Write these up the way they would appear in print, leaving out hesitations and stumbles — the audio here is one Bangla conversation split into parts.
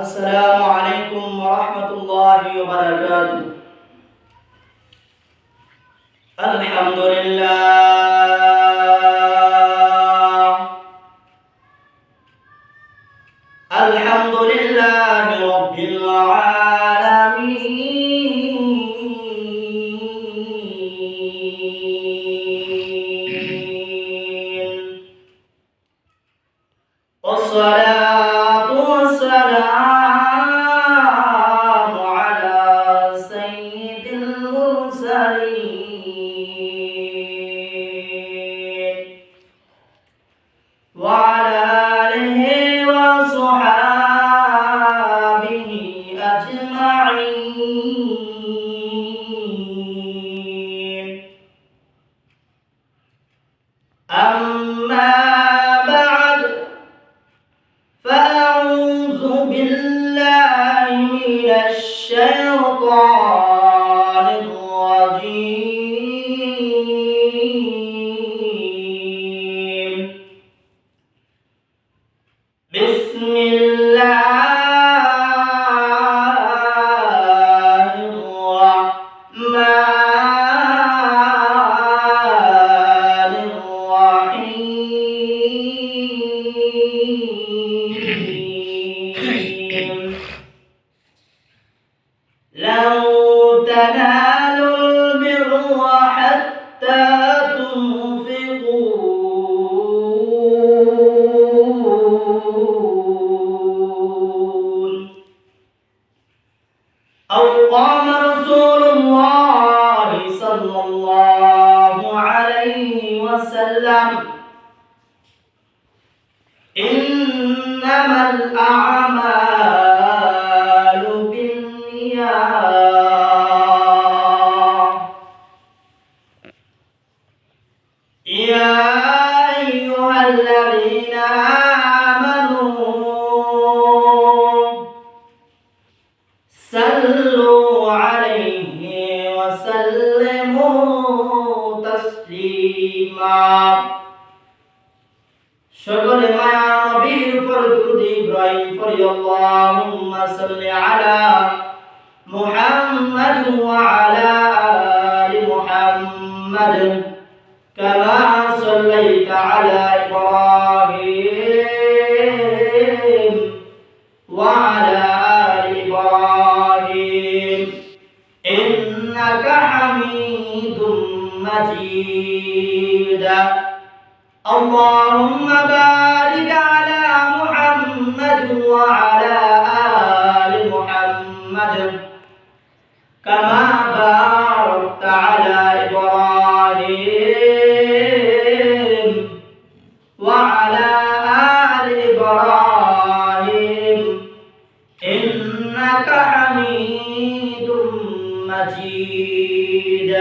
السلام عليكم ورحمة الله وبركاته. الحمد لله رب العالمين، والصلاة والسلام على سيد المرسلين وعلى آله وصحابه أجمعين. أما بعد، فأعوذ بالله من الشيطان الرجيم. بسم الله الرحمن الرحيم. لن تنالوا البر حتى تنفقوا، أو قام رسول الله صلى الله عليه وسلم: إنما الأعمال بالنيات. يا أيها الذين آمنوا صلوا عليه وسلموا تسليما। সকলে মায়া নবীর উপর দুরূদ ইব্রাহিম পড়ি। আল্লাহুম্মা সাল্লি আলা মুহাম্মাদ ওয়া আলা আলি মুহাম্মাদ কামা সাল্লাইতা আলা ইব্রাহিম ওয়া আলা আলি ইব্রাহিম ইন্নাকা হামিদুম মাজিদ। اللهم بارك على محمد وعلى آل محمد كما باركت على إبراهيم وعلى آل إبراهيم إنك حميد مجيد.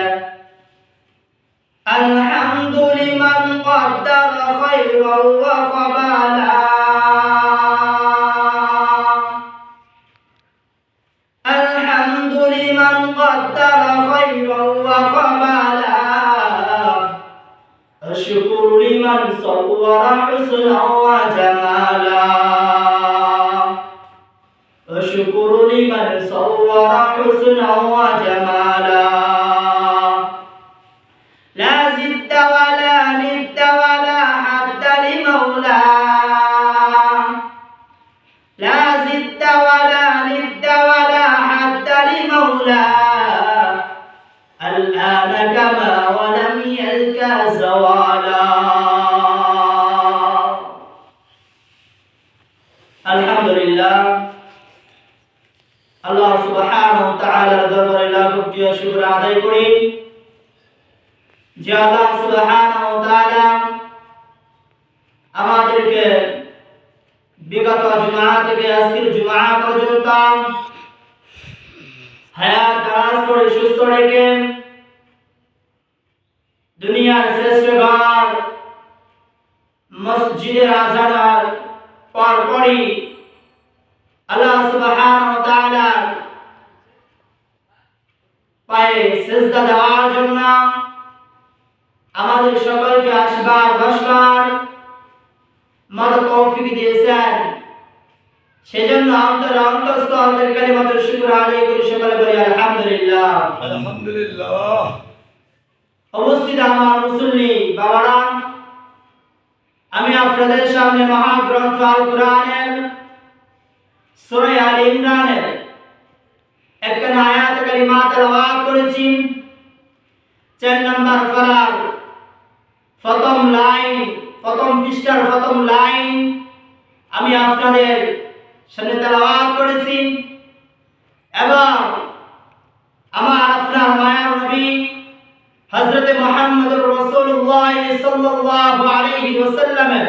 الحمد لمن قدر خيرا وقبلا، الحمد لمن قدر خيرا وقبلا، الشكر لمن صور حسنا وجمالا، الشكر لمن صور حسنا وجمالا. لا زدت ولا ند ولا حد لمولى، لا زدت ولا ند ولا حد لمولى، الآن كما ولم يلك زوالا. الحمد لله, আল্লাহ সুবহানাহু ওয়া তাআলার দরবারে লাখ কোটি শুকর আদায় করি যে আল্লাহ সুবহানাহু ওয়া তাআলা আমাদেরকে বিগত জুমআ থেকে আজকের জুমআ পর্যন্ত হায়াত দারাজ করে সুস্থ রেখে দুনিয়ার শ্রেষ্ঠ ঘর মসজিদে আজহার পরপরই আল্লাহ সুবহানাহু ওয়া তাআলা পায়ে সিজদা দেওয়ার জন্য আমাদের সকলকে আসবার বসবার মত তৌফিক দিয়েছেন। সেজন্য অন্তঃস্থল থেকে কালিমাতুল শুকর আদায় করি, সকলে বলি আলহামদুলিল্লাহ। আলহামদুলিল্লাহ। অবস্থিত আমার মুসল্লি বাবারা, আমি আপনাদের সামনে মহাগ্রন্থ আল কোরআনের সূরা আল ইমরানের একটা আয়াত কারিমা তেলাওয়াত করেছি। 4 নম্বর পারার প্রথম লাইন, প্রথম পৃষ্ঠার প্রথম লাইন আমি আপনাদের সামনে তেলাওয়াত করেছি এবং আমার আপনার মায়ার নবী হযরত মুহাম্মদুর রাসূলুল্লাহ সাল্লাল্লাহু আলাইহি ওয়াসাল্লামের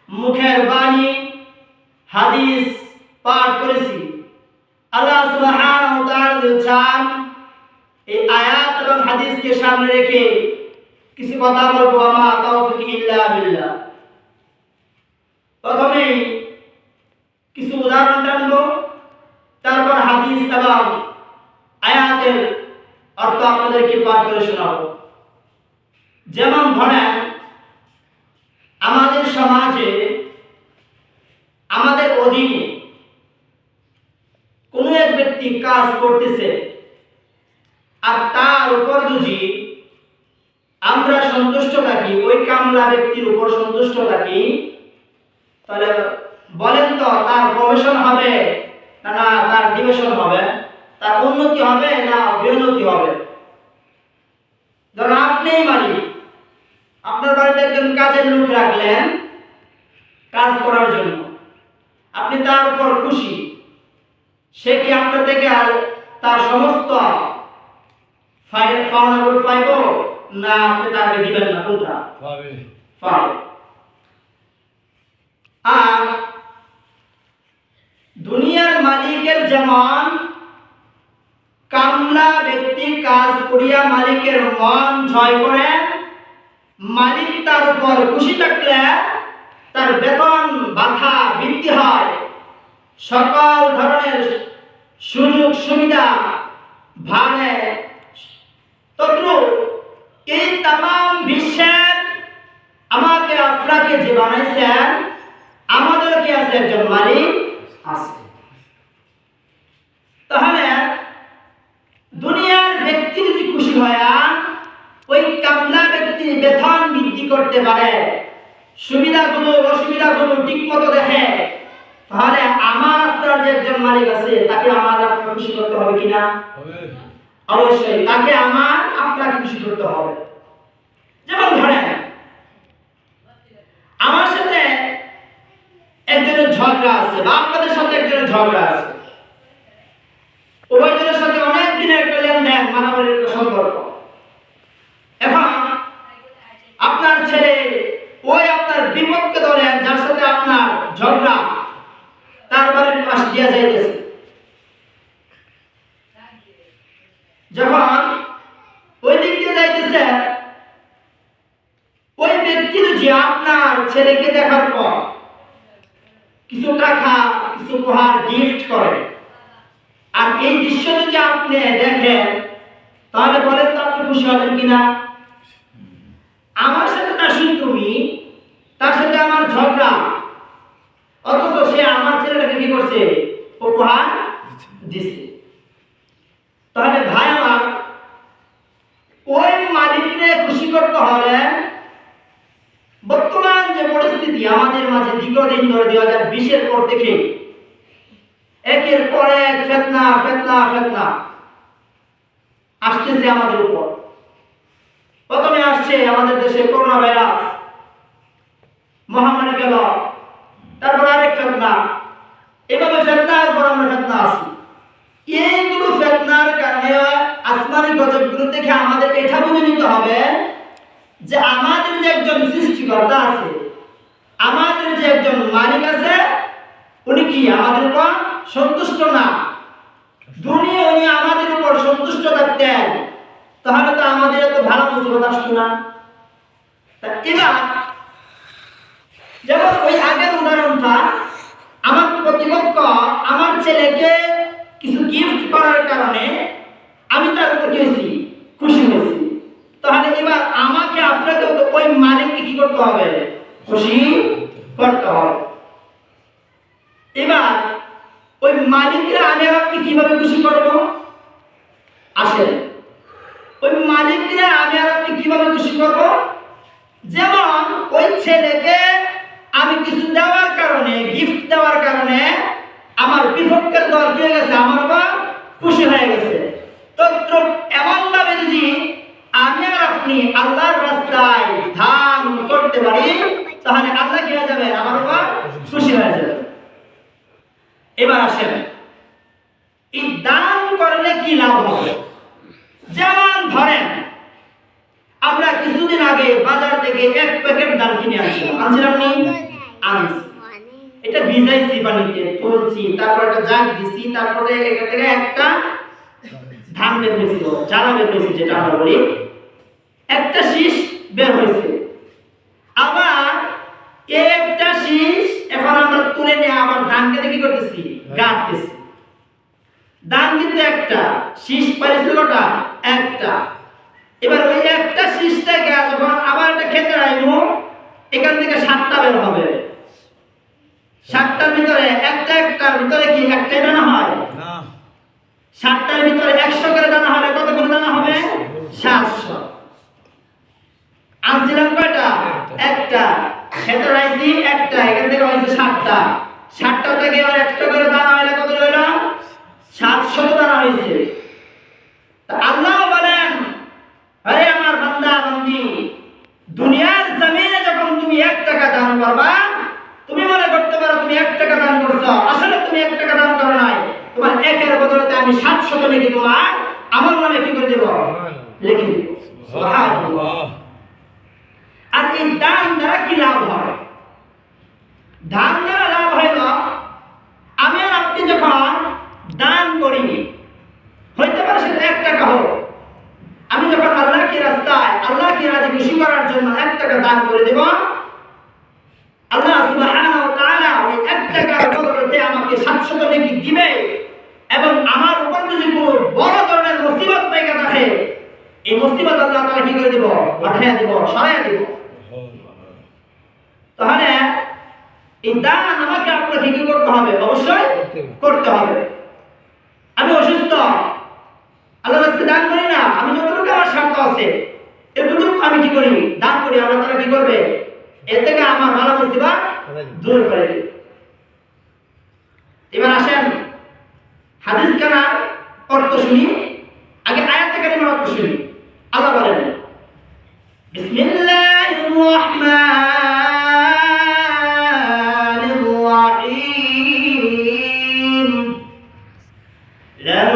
মুখের বাণী হাদিস পাঠ করেছি। আল্লাহ সুবহানাহু ওয়া তাআলা বলেছেন, এই আয়াত এবং হাদিসকে সামনে রেখে কিছু কথা বলবো। আমা তাওফিক ইল্লা বিল্লাহ। প্রথমে কিছু উদাহরণ টানবো, তারপর হাদিস এবং আয়াতের অর্থ আপনাদেরকে পাঠ করে শোনাবো। যেমন ধরেন, আমাদের সমাজে আমাদের অধীনে কোনো এক ব্যক্তি কাজ করতেছে, আর তার উপর যদি আমরা সন্তুষ্ট থাকি, ওই কামলা ব্যক্তির উপর সন্তুষ্ট থাকি, তাহলে বলেন তো তার প্রমোশন হবে না তার ডিমোশন হবে, তার উন্নতি হবে না অবনতি হবে? ধরুন আপনিই মালিক, আপনার বাড়িতে একজন কাজের লোক রাখলেন কাজ করার জন্য, আপনি তার উপর খুশি, সে কি আপনার থেকে আর তার সমস্ত পাওনাগুলো পাইব না আপনি তাকে দিবেন না? কোনটা পাবে? আর দুনিয়ার মালিকের যেমন কামলা ব্যক্তি কাজ করিয়া মালিকের মন জয় করে, মালিক তার উপর খুশি থাকলে তার বেতন ভাতা বৃদ্ধি হয়, সকল ধরনের সুযোগ সুবিধা ভাড়ে। তদ্রূপ এই তামাম বিশ্বের আমাকে আপনাকে যে বানাইছেন, আমাদের কি আছে? একজন মালিক আছে। তাহলে দুনিয়ার ব্যক্তি যদি খুশি হয়, ওই কামলা ব্যক্তি বেতন বৃদ্ধি করতে পারে, সুবিধাগুলো অসুবিধাগুলো ঠিক মতো দেখে, তাহলে আমার আপনার যে একজন মালিক আছে তাকে আমার আপনার খুশি করতে হবে কিনা? অবশ্যই তাকে আমার আপনাকে খুশি করতে হবে। যেমন ধরেন, আমার সাথে একজনের ঝগড়া আছে বা আপনাদের সাথে একজনের ঝগড়া আছে, উভয়জনের সাথে অনেক দিনের একটা লেনদেন, মারামারির একটা সম্পর্ক। এখন আপনার ছেলে ওই আপনার বিপদকে ধরে, যার সাথে আপনার ঝগড়া, তার বাড়ির পাশ দিয়া যাইতেছে। যখন ওই দিক দিয়ে যাইতেছে, ওই ব্যক্তি যদি আপনার ছেলেকে দেখার পর কিছু টাকা, কিছু উপহার গিফট করে, আর এই দৃশ্য যদি আপনি দেখেন, তাহলে বলেন তো আপনি খুশি হবেন কিনা? আমার সাথে তার তুমি, তার সাথে আমার ঝগড়া, অথচ সে আমার ছেলেটাকে কি করছে? উপহার দিছে। তাহলে ভাই আমার, ওই মালিককে খুশি করতে হলে বর্তমান যে পরিস্থিতি আমাদের মাঝে দীর্ঘদিন ধরে 2020-এর পর থেকে একের পর এক ফিতনা আসতেছে আমাদের উপর। প্রথমে আসছে আমাদের দেশে করোনা ভাইরাস মহামারী গেল, তারপর আরেক ফিতনা, এভাবে ফিতনার পর আমরা ফিতনা আসি। এইগুলো ফিতনার কারণে আসমানি গজবগুলো দেখে আমাদের এটা বুঝে নিতে হবে যে আমাদের যে একজন সৃষ্টিকর্তা আছে, আমাদের যে একজন মালিক আছে, উনি কি আমাদের উপর সন্তুষ্ট না? দুনিয়া উনি আমাদের উপর সন্তুষ্ট থাকতেন, তাহলে তো আমাদের এত ভালো মুসিবত আসতো না। এবার যেমন ওই আগের উদাহরণটা, আমার প্রতিপক্ষ আমার ছেলেকে কিছু গিফট করার কারণে আমি তার উপর গেছি, খুশি হয়েছি। তাহলে এবার আমাকে আপনাকে ওই মালিককে কি করতে হবে? খুশি করতে হবে। এবার মালিকরা আমি আর আপনি কিভাবে খুশি করব? আসেন, ওই মালিকরা আমি আর আপনি কিভাবে খুশি করব? যেমন ওই ছেলেকে আমি কিছু দেওয়ার কারণে, গিফট দেওয়ার কারণে আমার বিপক্ষের দল কি হয়ে গেছে, আমার উপর খুশি হয়ে গেছে। তত্র এমন ভাবে যদি আমি আর আপনি আল্লাহর রাস্তায় দান করতে পারি, তাহলে আল্লাহ কি হয়ে যাবে, আমার উপর খুশি হয়ে যাবে। এবার আসেন, এই দান করলে কি লাভ হবে? যেমন ধরেন আমরা কিছুদিন আগে বাজার থেকে এক প্যাকেট ডাল কিনে আনছিলাম নি, আনছি, এটা ভিজাইছি পানিতে, তুলছি, তারপর একটা জাগ দিছি, তারপরে এখান থেকে একটা ধান বের হয়েছিল, চারা বের হয়েছে, যেটা আমরা বলি একটা শীষ বের হয়েছে। আবার এই একটা শীষ এখন আমরা তুলে নিয়ে আবার ধানকে কি করতেছি, গাঁথতেছি। ধান কিন্তু একটা, শীষ পাইছিল কটা, একটা। এবার ওই একটা শীষ থেকে যখন আবার একটা খেতে রাখবো, এখান থেকে 7টা বের হবে। 7টার ভিতরে একটার ভিতরে কি একটাই দানা হয় না, 7টার ভিতরে 100 করে দানা হলে কত করে দানা হবে? 700। আনছিলাম কয়টা? একটা। খেতে রাখছি একটা, এখান থেকে হয়েছে 7টা। 7টা থেকে এবার 100 করে দানা হলে কত হইল? 700 দানা হয়েছে। তা আল্লাহ বলেন, আরে আমার বান্দা বান্দি, দুনিয়ার জমিনে যখন তুমি 1 টাকা দান করবা, তুমি মনে করতে পারো তুমি 1 টাকা দান করছো, আসলে তুমি 1 টাকা দান করো নাই। তোমার 1-এর বদলে আমি 700 লিখে তোমার আমার নামে কি করে দেব, লিখে দেব। সুবহানাল্লাহ। আর এই দান দ্বারা কি লাভ হয়? দান দ্বারা লাভ হয় না, আমি আর আপনি যখন দান করি, হইতে পারে সেটা 1 টাকা হোক, আমি যখন আল্লাহকে রাস্তায় আল্লাহকে রাজি খুশি করার জন্য 1 টাকা দান করে দেব, আল্লাহ সুবহানাহু ওয়া তাআলা ওই 1 টাকার বদলে আমাকে 700 নেকি দিবে। এবং আমার উপর যদি কোনো বড় ধরনের মুসিবত পেয়ে থাকে, এই মুসিবত আল্লাহ তাআলা কি করে দেব, পাঠিয়ে দেব, সরাইয়া দেব। তাহলে এই দান আমাকে আপনাকে কি করতে হবে? অবশ্যই করতে হবে। আমি অসুস্থ, আল্লাহর রাস্তায় দান করি না, আমি যতটুকু আমার সাধ্য আছে এতটুকু আমি কি করি, দান করি। আল্লাহ তাআলা কি করবে? এর থেকে আমার বালা মুসিবত দূর করে দিবে। এবার আসেন হাদিস কানার অর্থ শুনি, আগে আয়াত কারিমার অর্থ শুনি। আল্লাহ বলেন, বিসমিল্লাহির রাহমানির রাহিম, লান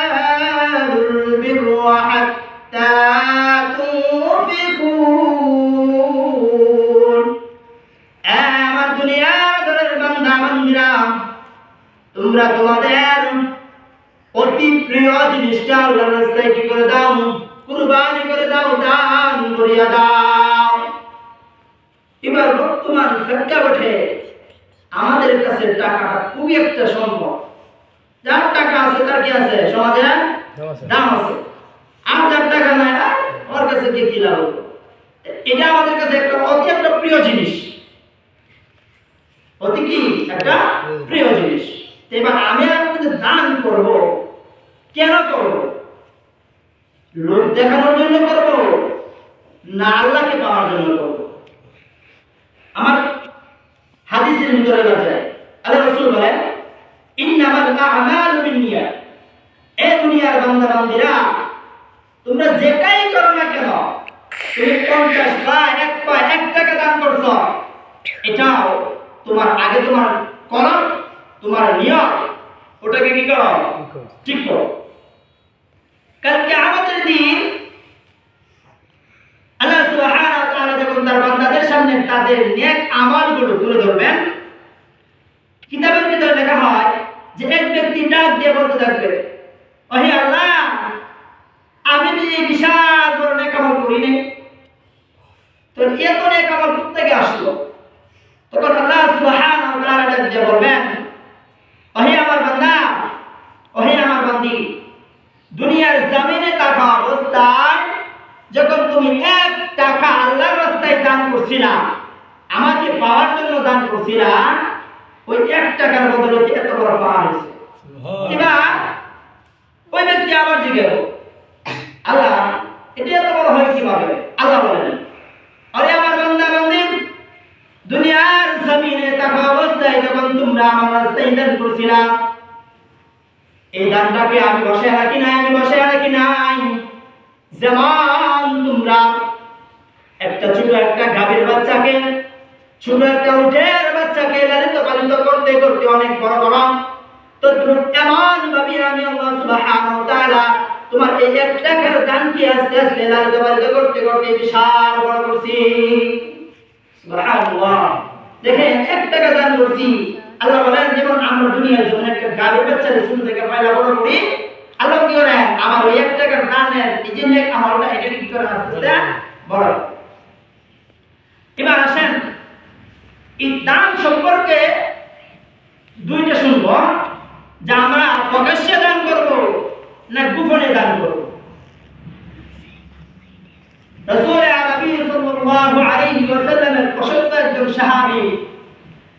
তানালুল বিররা হাত্তা তুনফিকুন। আমার দুনিয়ার দলের বান্দা বান্দিরা, তোমরা তোমাদের অতি প্রিয় জিনিসটা আল্লাহর রাস্তায় কি করে দাও, কুরবানি করে দাও, দান করিয়া দাও। এবার বর্তমান প্রেক্ষাপটে আমাদের কাছে টাকাটা খুবই একটা সম্পদ। যার টাকা আছে তার কি আছে, সমাজে দাম আছে। আর যার টাকা নাই, ওর কাছে কি লাভ হবে? এটা আমাদের কাছে একটা অতি একটা প্রিয় জিনিস, অতি কি একটা প্রিয় জিনিস। এবার আমি আপনাদের দান করব, কেন করব? লোক দেখানোর জন্য করব না আল্লাহকে পাওয়ার জন্য করব? আমার হাদিসের ভিতরে আছে, আল্লাহ রাসূল বলেন, ইন্নামাল আ'মালু বিন্নিয়াত। এই দুনিয়ার বান্দা বান্দিরা, তোমরা যেটাই করো না কেন, তুমি 50 পা 1 টাকা দান করছো, এটাও তোমার আগে তোমার কলম, তোমার নিয়ত, ওটাকে কি করো, ঠিক করো। কালকে আমাদের দিন আল্লাহ সুবহানাহু ওয়া তাআলা যখন তার বান্দাদের সামনে তাদের নেক আমলগুলো তুলে ধরবেন, কিতাবের ভিতরে লেখা হয় যে এক ব্যক্তি ডাক দিয়ে বলতে থাকবে, ওহে আল্লাহ, আমি তো এই বিশাল বড় নেক আমল করিনি, তো এত নেক আমল কোথা থেকে আসলো? তখন আল্লাহ সুবহানাহু ওয়া তাআলা ডাক দিয়ে বলবেন, ওহে আমার বান্দা, ওহে আমার বান্দি, দুনিয়ার জমিনে থাকা অবস্থায় যখন তুমি 1 টাকা আল্লাহর রাস্তায় দান করছিলা, আমাকে পাওয়ার জন্য দান করছিলা, ওই 1 টাকার বদলে এত বড় পাহাড় হয়েছে। এবার ওই ব্যক্তি আবার জিজ্ঞেস, আল্লাহ এটা এত বড় হয় কিভাবে? আল্লাহ বলেন, আরে আমার বান্দা বান্দি, দুনিয়ার জমিনে থাকা অবস্থায় যখন তোমরা আমার রাস্তায় দান করছিলা, এই দানটাকে আমি বসে রাখি নাই। যেমন তোমরা একটা ছোট একটা গাভীর বাচ্চাকে, ছোট একটা উটের বাচ্চাকে লালিত পালিত করতে করতে অনেক বড় বড়, তো এমন ভাবে আমি আল্লাহ সুবহানাহু ওয়া তাআলা তোমার এই 1 টাকার দানকে আস্তে আস্তে লালিত পালিত করতে করতে বিশাল বড় করছি। সুবহানাল্লাহ, দেখেন 1 টাকা দান করছি। আল্লাহ বলেন যেমন আমরা দুনিয়ার জন্য একটা গাভীর বাচ্চাকে ছোট থেকে পয়লা বড় করি, আল্লাহ কি করেন আমার ওই 1 টাকার দানের এই যে নেক আমলটা এটা কি করে আস্তে আস্তে বড়। এবার আসেন এই দান সম্পর্কে দুইটা শুনব, যে আমরা প্রকাশ্যে দান করব না গোপনে দান করব। রাসূল আরবি সাল্লাল্লাহু আলাইহি ওয়াসাল্লামের প্রশস্ত একজন সাহাবী,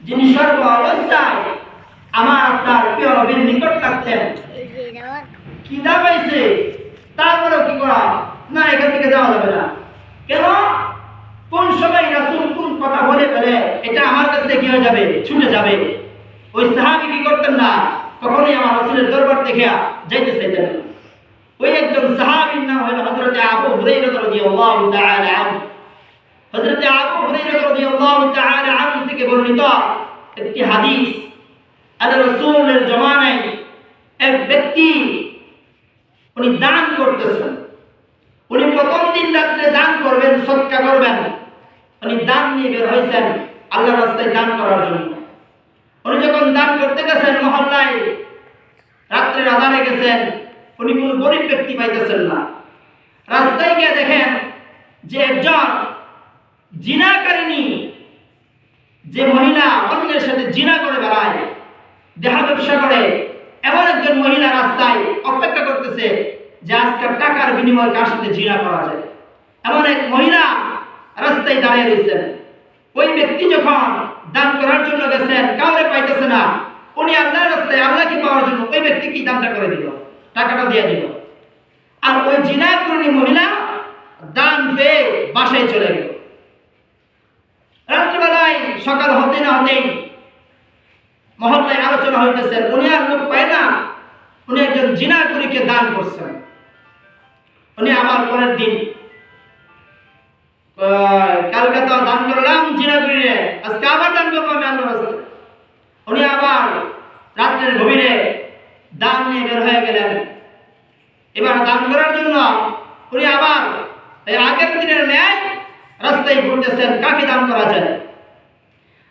যিনি সর্ব অবস্থায় আমার আপনার প্রিয় নবীর নিকট থাকতেন। কি দাবাইছে তারপরে কি করা না, এখান থেকে যাওয়া যাবে না। কেন? কোন সময় রাসূল কোন কথা বলে ফেলে এটা আমার কাছে কি হয়ে যাবে, ছুটে যাবে। ওই সাহাবী কি করতেন না, কখনোই আমার রাসূলের দরবার থেকে যাইতে চাইতেন না। ওই একজন সাহাবীর নাম হলো হযরত আবু হুরায়রা রাদিয়াল্লাহু তাআলা আনহু। হযরত আবু হুরায়রা রাদিয়াল্লাহু তাআলা আনহু থেকে বর্ণিত একটি হাদিস, আল্লাহ রাসূলের জামানায় এক ব্যক্তি উনি দান করতেছেন। উনি প্রথম দিন রাতে দান করবেন, সদকা করবেন। উনি দান নিয়ে বের হয়েছেন আল্লাহর রাস্তায় দান করার জন্য। উনি যখন দান করতে গেছেন মহল্লায়, রাত্রে আধারে গেছেন, উনি কোনো গরিব ব্যক্তি পাইতেছেন না। রাস্তায় গিয়ে দেখেন যে একজন জিনাকারিনী, যে মহিলা অন্যের সাথে জিনা করে বেড়ায়, দেহা ব্যবসা করে, এমন একজন মহিলা রাস্তায় অপেক্ষা করতেছে যে আজকাল টাকার বিনিময়ে কার সাথে জিনা করা যায়। এমন এক মহিলা রাস্তায় দাঁড়িয়ে রয়েছেন। ওই ব্যক্তি যখন দান করার জন্য গেছেন, কাউরে পাইতেছে না। উনি আল্লাহর রাস্তায় আল্লাহকে পাওয়ার জন্য ওই ব্যক্তি কি দানটা করে দিল, টাকাটা দিয়ে দিল। আর ওই জিনাকারিনী মহিলা দান পেয়ে বাসায় চলে গেল। রাত্রিবেলায় সকাল হতে না হতেই মহল্লায় আলোচনা হইতেছে, উনি আর লোক পায় না, উনি একজন জিনাকারীকে দান করছেন। উনি আবার পরের দিন, কালকে তো দান করলাম জিনাকারীরে, আজকে আবার দান করবো আমি আল্লাহর রাস্তায়। উনি আবার রাত্রের গভীরে দান নিয়ে বের হয়ে গেলেন। এবার দান করার জন্য উনি আবার আগের দিনের ন্যায় রাস্তায় ঘুরতেছেন, কাকে দান করা যায়।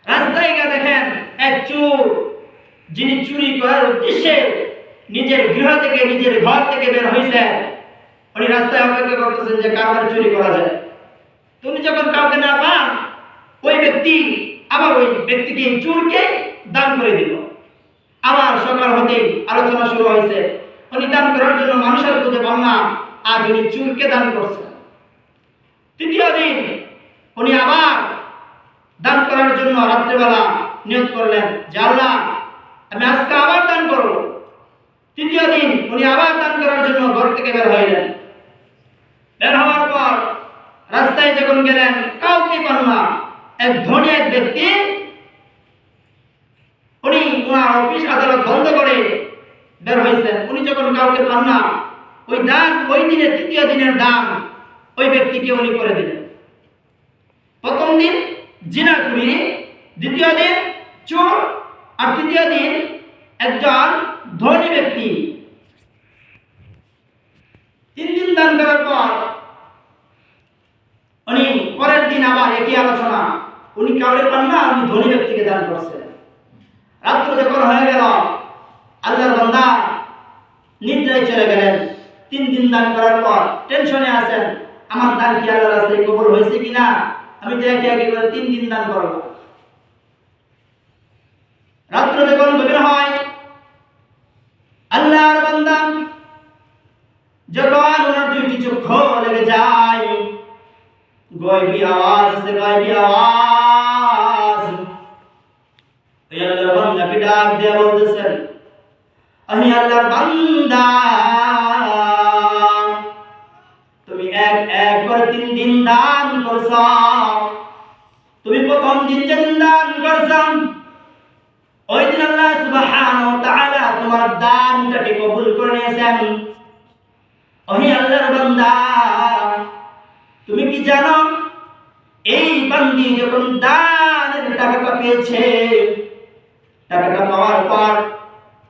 রাস্তায় গিয়ে দেখেন এক চোর, যিনি চুরি করার উদ্দেশ্যে নিজের গৃহ থেকে, নিজের ঘর থেকে বের হয়েছে। উনি রাস্তায় অপেক্ষা করতেছেন যে কারবার চুরি করা যায়। তুমি যখন কাউকে না পান, ওই ব্যক্তি আবার ওই ব্যক্তিকে, চোরকে দান করে দিল। আবার সকাল হতেই আলোচনা শুরু হয়েছে, উনি দান করার জন্য মানুষের খুঁজে পান না, আজ উনি চোরকে দান করছেন। তৃতীয় দিন উনি আবার দান করার জন্য রাত্রিবেলা নিয়ত করলেন যে আল্লাহ আমি আজকে আবার দান করব। তৃতীয় দিন উনি আবার দান করার জন্য ঘর থেকে বের হইলেন। বের হওয়ার পর রাস্তায় যখন গেলেন, কাউকে পান না। এক ধনী এক ব্যক্তি, উনি ওনার অফিস আদালত বন্ধ করে বের হয়েছেন। উনি যখন কাউকে পান না, ওই দান, ওই দিনের তৃতীয় দিনের দান ওই ব্যক্তিকে উনি করে দিলেন। প্রথম দিন জিনাকুরি, দ্বিতীয় দিন চোর, আর তৃতীয় দিন একজন ধনী ব্যক্তি। 3 দিন দান করার পর উনি পরের দিন আবার একই আলোচনা, উনি কাউরে পান না, উনি ধনী ব্যক্তিকে দান করছেন। রাত্র যখন হয়ে গেল, আল্লাহর বান্দা নিদ্রায় চলে গেলেন। 3 দিন দান করার পর টেনশনে আছেন, আমার দান কি আল্লাহর রাস্তায় কবুল হয়েছে কিনা, আমি তো একে করে 3 দিন দান করব। রাত্র যখন গভীর হয়, আল্লাহর বান্দা যখন ওনার 2টি চক্ষু লেগে যায়, গায়বী আওয়াজ আছে, গায়বী আওয়াজ। এই আল্লাহর বান্দা ডাক দিয়ে বলতেছেন, আমি আল্লাহর বান্দা, তুমি এক এক করে 3 দিন দান করছ। তুমি প্রথম দিন যেদিন দান করছ, ওই দিন আল্লাহ সুবহানাহু ওয়া তাআলা তোমার দানটাকে কবুল করে নিয়েছেন। ওহে আল্লাহর বান্দা, তুমি কি জানো, এই বান্দি যখন দানের টাকাটা পেয়েছে, টাকাটা পাওয়ার পর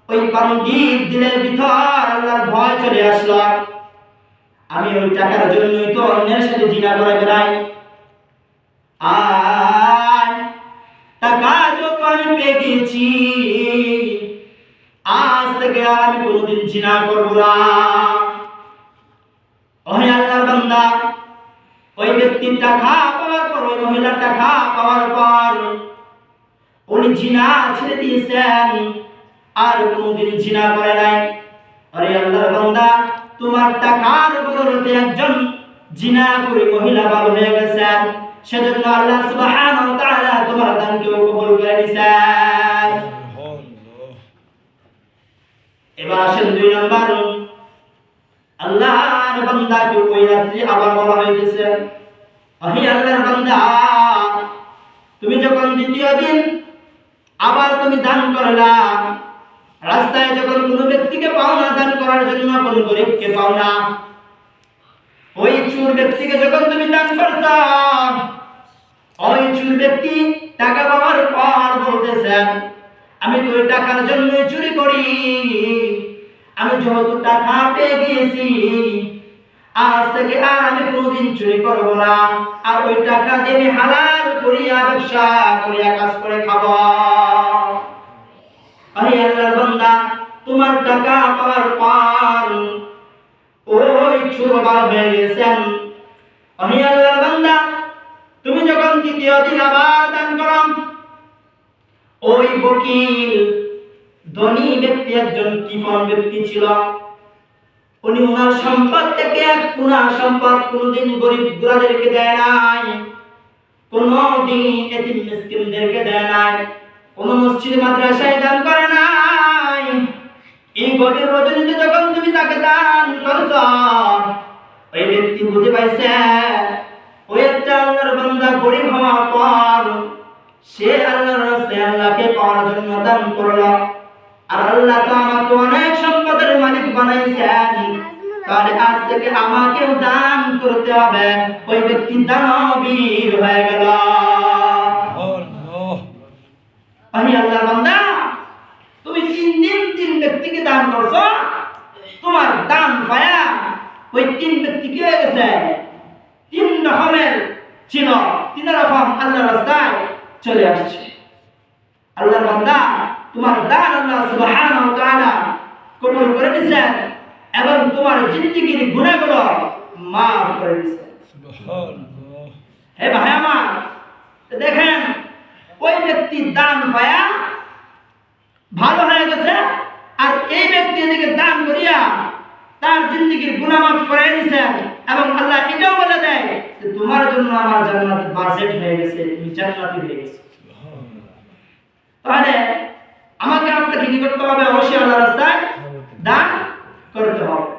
ওই বান্দির দিলের ভিতর আল্লাহর ভয় চলে আসলো। আমি ওই টাকার জন্যই তো অন্যের সাথে জিনা করে বেড়াই, আর টাকা যখন আমি পেয়ে গেছি, আজ থেকে আর আমি কোনোদিন জিনা করবো না। ওহে আল্লাহর বান্দা, ওই ব্যক্তির টাকা পাওয়ার পর, ওই মহিলার টাকা পাওয়ার পর উনি জিনা ছেড়ে দিয়েছেন, আর কোনোদিন জিনা করে নাই। আরে আল্লাহর বান্দা, তোমার টাকার বদৌলতে একজন জিনা করে মহিলা ভালো হয়ে গেছেন, সেজন্য আল্লাহ সুবহানাহু ওয়া তাআলা তোমার দানকে কবুল করে নিয়েছেন। এবার আসেন 2 নাম্বার, আল্লাহর বান্দাকে ওই রাত্রি আবার বলা হয়েছে, ওহে আল্লাহর বান্দা, তুমি যখন দ্বিতীয় দিন আবার তুমি দান করলা, রাস্তায় যখন কোনো ব্যক্তিকে পাও না দান করার জন্য, কোনো গরিবকে পাও না, ওই চোর ব্যক্তিকে যখন তুমি দান করছ, ওই চোর ব্যক্তি টাকা পাওয়ার পর বলতেছেন, আমি তো ওই টাকার জন্য চুরি করি, আমি যেহেতু টাকা পেয়ে গিয়েছি, আজ থেকে আর আমি কোনোদিন চুরি করব না, আর ওই টাকা দিয়ে আমি হালাল করিয়া ব্যবসা করিয়া কাজ করে খাবো। আরে আল্লাহর বান্দা, তোমার টাকা পাওয়ার পর ওই চোর বার হয়ে গেছেন। আরে আল্লাহর বান্দা, তুমি যখন তৃতীয় দিন আবার দান করো, ওই বকিল ধনী ব্যক্তি, একজন কৃপণ ব্যক্তি ছিল, উনি ওনার সম্পদ থেকে এক কোনা সম্পদ কোনোদিন গরিব গুরাদেরকে দেয় নাই, কোনোদিন এতিম মিসকিনদেরকে দেয় নাই, কোন মসজিদ মাদ্রাসায় দান করে নাই। এই গভীর রজনীতে যখন তুমি তাকে দান করছ, ওই ব্যক্তি বুঝে পাইছে ওই একটা আল্লাহর বান্দা গরিব হওয়ার পর সে আল্লাহর রাস্তায় আল্লাহকে পাওয়ার জন্য দান করলো, আর আল্লাহ তো আমাকে অনেক সম্পদের মালিক বানাইছেন, তাহলে আজ থেকে আমাকেও দান করতে হবে। ওই ব্যক্তি দানবীর হয়ে গেল। আমি আল্লাহর বান্দা, তুমি 3 দিন 3 ব্যক্তিকে দান করছো, তোমার দান পায়া ওই 3 ব্যক্তি কি হয়ে গেছে, 3 রকমের ছিল, 3 রকম আল্লাহর রাস্তায় চলে আসছে। আল্লাহর বান্দা, তোমার দান আল্লাহ সুবহানাহু ওয়া তাআলা কবুল করে নিয়েছেন এবং তোমার জিন্দেগীর গুনাহগুলো মাফ করে দিয়েছেন। সুবহানাল্লাহ। হে ভাই আমার, দেখেন ওই ব্যক্তি দান পায়া ভালো হয়ে গেছে, আর এই ব্যক্তি এদিকে দান করিয়া তার জিন্দেগীর গুনাহ মাফ করে নিয়েছেন, এবং আল্লাহ এটাও বলে দেয় যে তোমার জন্য আমার জান্নাত বাজেট হয়ে গেছে, তুমি জান্নাতি হয়ে গেছে। তাহলে আমাকে আপনাকে কি করতে হবে? অবশ্যই আল্লাহর রাস্তায় দান করতে হবে।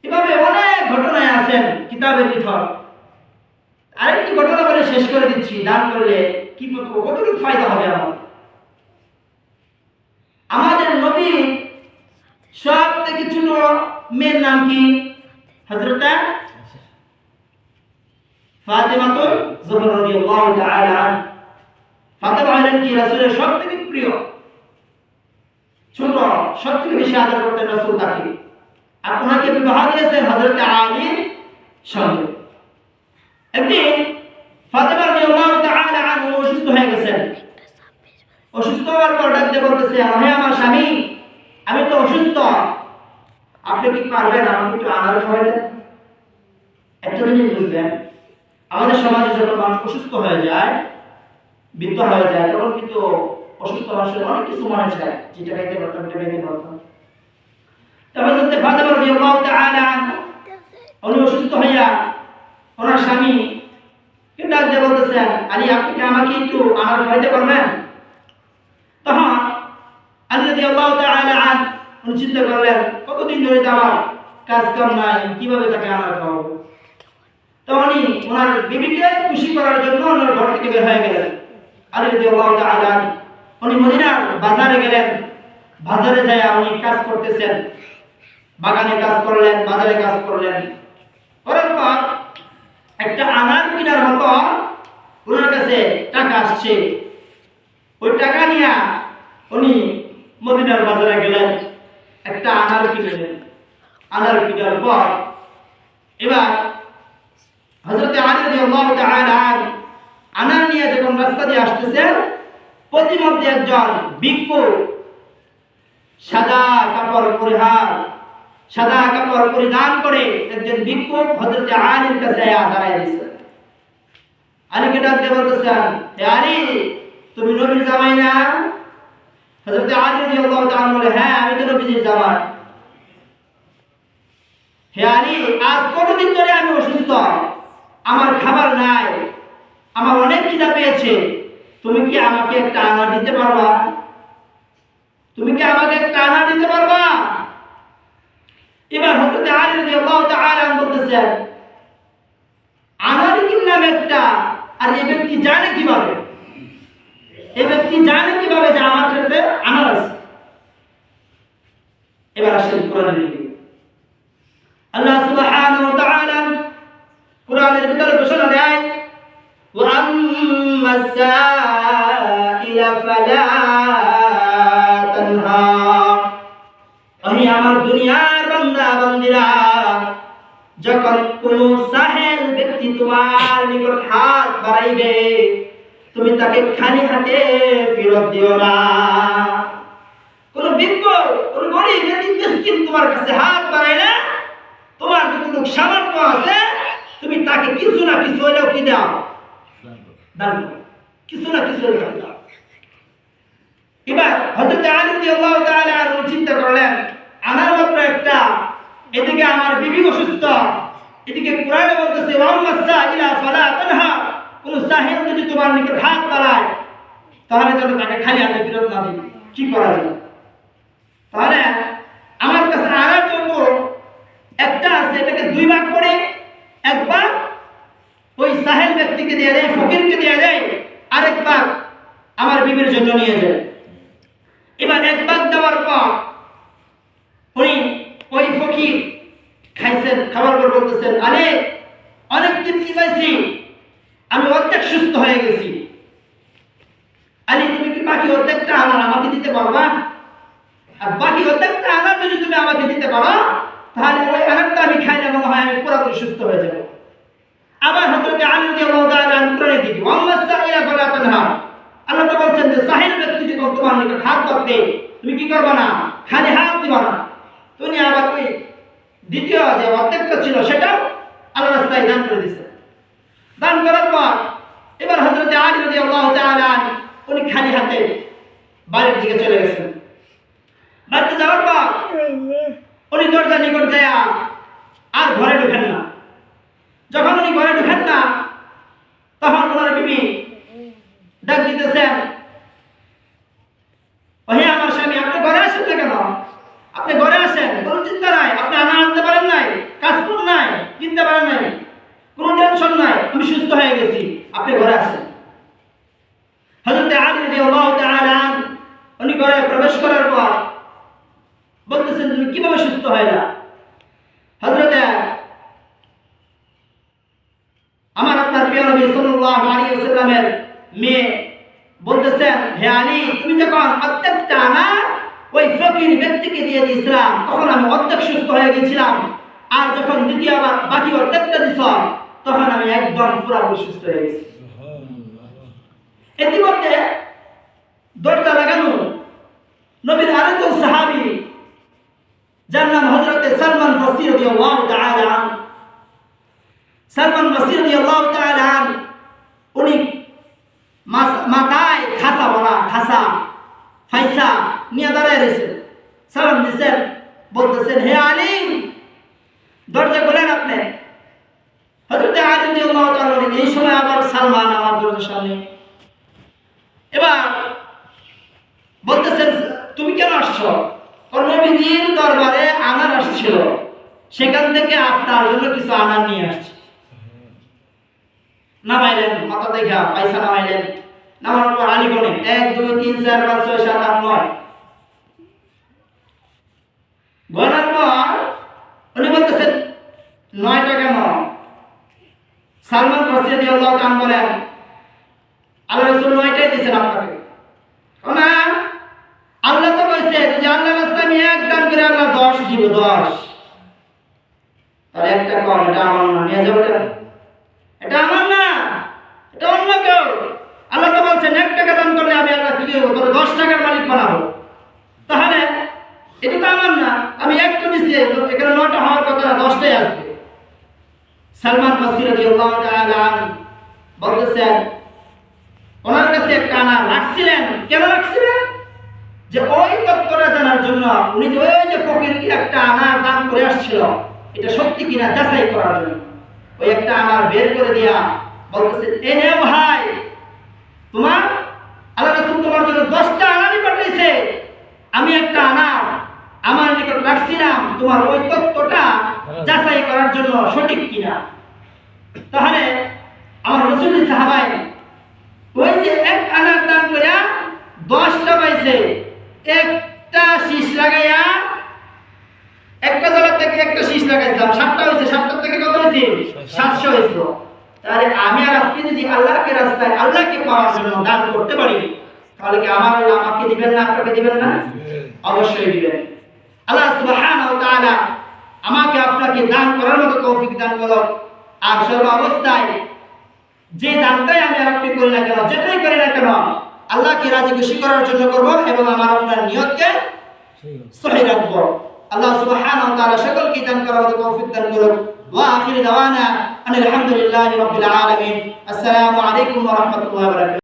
এভাবে অনেক ঘটনায় আছেন কিতাবের ভিতর। আরেকটি ঘটনা বলে শেষ করে দিচ্ছি, দান করলে কি কতটুকু ফায়দা হবে আমাদের নবী সব থেকে ছোট মেয়ের নাম কি? হযরত ফাতিমা যুহরা রাদিয়াল্লাহু তাআলা আনহা। ফাতিমা হলেন কি রাসূলের সবথেকে প্রিয়, ছোট, সবথেকে বেশি আদর করতেন রাসূল তাকে। আর ওনাকে বিবাহ দিয়েছেন হযরত আলীর সঙ্গে। একদিন ফাতিমা রাদিয়াল্লাহু তাআলা আনহা অসুস্থ হয়ে গেছেন। অসুস্থ হওয়ার পর ডাকতে বলতেছে, হে আমার স্বামী, আমি তো অসুস্থ, আপনি কি পারবেন আমাকে একটু আনার খাওয়াবেন? একটা জিনিস বুঝবেন, আমাদের সমাজে যখন মানুষ অসুস্থ হয়ে যায়, বৃদ্ধ হয়ে যায়, তখন কিন্তু অসুস্থ মানুষের অনেক কিছু মনে চায়, যেটা খাইতে পারতাম, এটা খাইতে পারতাম। তবে যদি ফাতিমা রাদিয়াল্লাহু তাআলা আনহা উনি অসুস্থ হইয়া ওনার স্বামী কিন্তু ডাকতে বলতেছেন, আলী আপনি কি আমাকে একটু আনার খাওয়াইতে পারবেন? তখন আলী রাদিয়াল্লাহু তাআলা উনি চিন্তা করলেন কতদিন ধরে তো আমার কাজ কাম নাই, কিভাবে তাকে আনার খাওয়াবো। তো উনি ওনার বিবিকে খুশি করার জন্য ওনার ঘর থেকে বের হয়ে গেলেন। আলী রাদিয়াল্লাহু তাআলা উনি মদিনার বাজারে গেলেন। বাজারে যায় উনি কাজ করতেছেন, বাগানে কাজ করলেন, বাজারে কাজ করলেন। করার পর একটা আনার কেনার মতো ওনার কাছে টাকা আসছে। ওই টাকা নিয়ে উনি মদিনার বাজারে গেলেন, একটা আনার কিনলেন। আনার কেনার পর এবার হযরত আলী রাদিয়াল্লাহু তাআলা আনার নিয়ে যখন রাস্তা দিয়ে আসতেছে, প্রতিমধ্যে একজন ভিক্ষু সাদা কাপড় পরিধান করে একজন ভিক্ষু হযরত আলীর কাছে দাঁড়ায় দিয়েছে। আলীকে ডাক দিয়ে বলতেছেন, হে আলী, তুমি নবীর জামাই না? হযরত আলী রাদিয়াল্লাহু তাআলা বলে, হ্যাঁ আমি তো নবীর জামাই। হে আলী, আজ কতদিন ধরে আমি অসুস্থ, আমার খাবার নাই, আমার অনেক খিদা পেয়েছে, তুমি কি আমাকে একটা আনা দিতে পারবা? এবার হযরত আলী রাদিয়াল্লাহু তাআলা বলতেছেন, আনার কিনলাম একটা, আর এই ব্যক্তি জানে কিভাবে যে আমার কাছে আনার আছে? এবার আসেন কোরআনের দিকে। আল্লাহ সুবহানাহু ওয়া তাআলা কোরআনের ভিতরে ঘোষণা দেয়, ওয়া আম্মাস সাইলা ফালা তানহার। ওহে আমার দুনিয়ার বান্দা বান্দিরা, যখন কোন সাহেল ব্যক্তি তোমার নিকট হাত বাড়াইবে, তুমি তাকে খালি হাতে ফেরত দিও না। কোন ভিক্ষু, কোন গরিব মিসকিন তোমার কাছে হাত বাড়াইলে, তোমার যতটুকু সামর্থ্য আছে তুমি তাকে কিছু না কিছু হলেও কি দাও, দান করো, কিছু না কিছু হলেও দাও। এবার হযরত আলী রাদিয়াল্লাহু তাআলা চিন্তা করলেন, আনার মাত্র একটা, এদিকে আমার বিবি অসুস্থ, এদিকে কোরআনে বলতেছে ওয়াম্মাস সাইলা ফালা তানহার, কোন সাহিল যদি তোমার নিকট হাত বাড়ায় তাহলে যেন তাকে খালি হাতে ফেরত না দিই। কি করা যায়? তাহলে আমার কাছে আনার জন্য একটা আছে, এটাকে দুই ভাগ করে এক ভাগ ওই সাহেল ব্যক্তিকে দিয়ে দেয়, ফকিরকে দিয়ে দেয়, আরেক ভাগ আমার বিবির জন্য নিয়ে যায়। এবার এক ভাগ দেওয়ার পর উনি ওই ফকির খাইছেন, খাবার পর বলতেছেন, আরে অনেক তৃপ্তি পাইছি, আমি অর্ধেক সুস্থ হয়ে গেছি। আলী, তুমি কি বাকি অর্ধেকটা আনার আমাকে দিতে পারবা? আর বাকি অর্ধেকটা আনার যদি তুমি আমাকে দিতে পারো, তাহলে ওই আনারটা আমি খাইলে মনে হয় আমি পুরোপুরি সুস্থ হয়ে যাব। আবার হযরত আলী রাদিয়াল্লাহু তাআলা কোরআনে দিকে ওয়াম্মাস সাইলা ফালা তানহার, আল্লাহ তো বলছেন যে সাহিল ব্যক্তি যখন তোমার নিকট হাত বাড়বে, তুমি কি করবা না, খালি হাত দিবা না। তুমি আবার ওই দ্বিতীয় যে অর্ধেকটা ছিল সেটা আল্লাহর রাস্তায় দান করে দিয়েছে। দান করার পর এবার হযরত আলী রাদিয়াল্লাহু তাআলা উনি খালি হাতে বাড়ির দিকে চলে গেছেন। বাড়িতে যাওয়ার পর উনি দরজার নিকট যায় আর ঘরে ঢোকেন না। যখন উনি ঘরে ঢোকেন না, তখন ওনার বিবি ডাক দিতেছেন, ওহে আমার স্বামী, আপনি ঘরে আসেন না কেন? আপনি ঘরে আসেন, কোনো চিন্তা নাই, আপনি আনা আনতে পারেন নাই, কাজ করুন নাই, কিনতে পারেন নাই, কোনো টেনশন নাই, আমি সুস্থ হয়ে গেছি, আপনি ঘরে আসেন। হযরত আলী রাদিয়াল্লাহু তাআলা উনি ঘরে প্রবেশ করার পর বলতেছেন, তুমি কিভাবে সুস্থ হইলা? হযরত আমার আপনার প্রিয় নবী সাল্লাল্লাহু আলাইহি ওয়াসাল্লামের মেয়ে বলতেছেন, হে আলী, তুমি যখন অর্ধেকটা আনা ওই ফকির ব্যক্তিকে দিয়ে দিয়েছিলাম, তখন আমি অর্ধেক সুস্থ হয়ে গেছিলাম, আর যখন দ্বিতীয়বার বাকি অর্ধেকটা দিছ, তখন আমি একদম পুরোপুরি সুস্থ হয়ে গেছি। ইতিমধ্যে দরজা লাগানো নবীর আরেকজন সাহাবী, যার নাম হযরত সালমান ফারসি রাদিয়াল্লাহু তাআলা আনহু। সালমান ফারসি রাদিয়াল্লাহু তাআলা আনহু উনি মাথায় খাসা বলা খাসা ফাইসা নিয়ে দাঁড়ায় রয়েছেন, সালাম দিচ্ছেন, বলতেছেন, হে আলী, দরজা খোলেন আপনি। হযরত আলী রাদিয়াল্লাহু তাআলা এই সময় আবার সালমান আমার দরজার সামনে। এবার বলতেছেন তুমি কেন আসছো? নবীজির দরবারে আনার আসছিল, সেখান থেকে আপনার জন্য কিছু আনার নিয়ে আসছে। নামাইলেন, মাথা দেখা পয়সা নামাইলেন, নামানোর পর আলী গণে 1 2 3 4 5 6 7 8 9 গণার পর উনি বলতেছেন 9 টাকা নাও। সালমান ফারসি রাদিয়াল্লাহু তাআলা বলেন আল্লাহ রাসূল 9টাই দিয়েছেন আপনাকে। না, আল্লাহ তো কইছে যে আল্লাহর রাস্তায় আমি 1 দান করে আল্লাহ 10 দিব, 10। তাহলে একটা কম, এটা আমার না, নিয়ে যাও এটা আমার না, এটা অন্য কেউ। আল্লাহ তো বলছেন 1 টাকা দান করলে আমি আল্লাহ কি করব, তোর 10 টাকার মালিক বানাবো। তাহলে এটা তো আমার না, আমি একটা দিছি, এখানে 9টা হওয়ার কথা না, 10টাই আসবে। সালমান ফারসি রাদিয়াল্লাহু তাআলা বলতেছেন ওনার কাছে একটা আনা রাখছিলেন। কেন রাখছিলেন? যে ওই তত্ত্বটা জানার জন্য, উনি যে ওই যে ফকিরকে একটা আনা দান করে আসছিল, এটা সত্যি কিনা যাচাই করার জন্য ওই একটা আনা বের করে দিয়া বলতেছে এই নে ভাই, তোমার আল্লাহ রাসূল তোমার জন্য 10টা আনানি পাঠাইছে, আমি একটা আনা আমার নিকট রাখছিলাম তোমার ওই তত্ত্বটা যাচাই করার জন্য সঠিক কিনা। তাহলে আমার রাসূলের সাহাবায়ে ওই যে 1 আনার দান করে 10টা পাইছে, একটা শীষ লাগাইয়া একটা জায়গা থেকে একটা শীষ লাগাইছিলাম, 7টা হইছে, 7টার থেকে কত হইছে? 700 হইছে। তাহলে আমি আর আপনি যদি আল্লাহকে রাস্তায় আল্লাহকে পাওয়ার জন্য দান করতে পারি, তাহলে কি আমার আল্লাহ আমাকে দিবেন না, আপনাকে দিবেন না? অবশ্যই দিবেন। আল্লাহ সুবহানাহু ওয়া তাআলা আমাকে আপনাকে দান করার মতো তৌফিক দান করুন। আর সর্ব অবস্থায় যে দানটাই আমি আর আপনি করি না কেন, যেটাই করি না কেন, আল্লাহকে রাজি খুশি করার জন্য করব এবং আমার আপনার নিয়তকে সহিহ রাখব। আল্লাহ সুবহানাহু ওয়া তাআলা সকলকে দান করার মতো তৌফিক দান করুন। ওয়া আখিরু দাওয়ানা আলহামদুলিল্লাহি রাব্বিল আলামিন। আসসালামু আলাইকুম ওয়া রাহমাতুল্লাহি ওয়া বারাকাতুহু।